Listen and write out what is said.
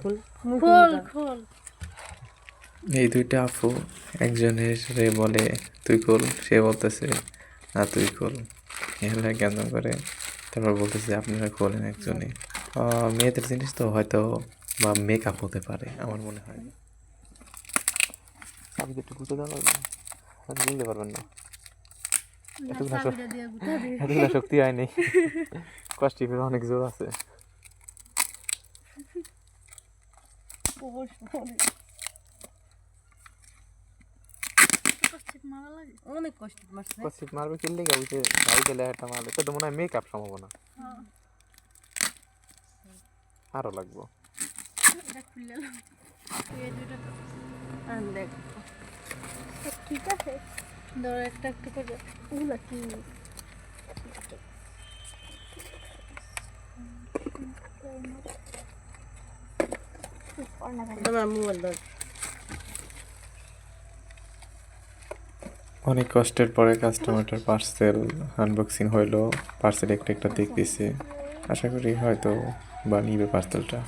খোল খোল খোল এই দুইটা আপু একজনের রে বলে তুই খোল, সে বলতেছে না তুই খোল, এগুলা কেন করে? তারপর বলতেছে আপনারা খোলেন একজনে। মেয়েদের জিনিস তো হয়তো বা মেকআপ হতে পারে আমার মনে হয়। আপনি একটু বুঝতে পারবেন, বুঝতে পারবেন না, এতগুলা শক্তি হয়নি, কষ্টি ফের অনেক জোর আছে। অনেক কষ্ট মারছে কষ্টি মারবে কিনলে ওই যে ভাই গেলে একটা মারবে, তো মনে হয় মেকআপ সম্ভাবনা আরো লাগবো। দেখ ঠিক আছে ধরো একটা একটা করে ওগুলা কি তোমার মোবাইল ধর অনেক কষ্টের পরে কাস্টমারটার পার্সেল আনবক্সিং হইলো, পার্সেল একটা একটা দেখতেছে, আশা করি হয়তো বা নিবে পার্সেলটা।